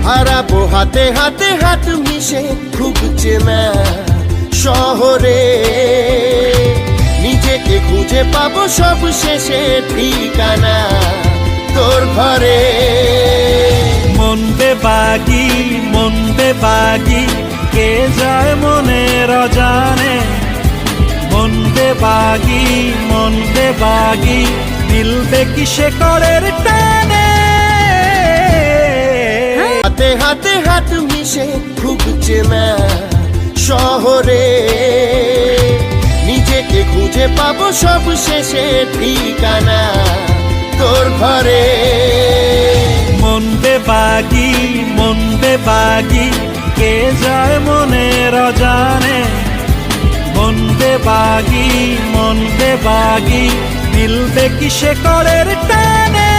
হারাবো হাতে হাতে হাত মিশে খুব চেনা শহরে, নিজেকে খুঁজে পাবো সব শেষে ঠিকানা তোর ঘরে। মন বেবাগি কে যায় মনের অজানে, মন বেবাগি মিলবে কি সে করের টানে। হাতে হাতে হাত মিশে খুব চেনা শহরে, নিজেকে খুঁজে পাবো সব শেষে ঠিকানা তোর ঘরে। মন বেবাগি কে যায় মনের অজানে, মন বেবাগি মিলবে কি সে করের টানে।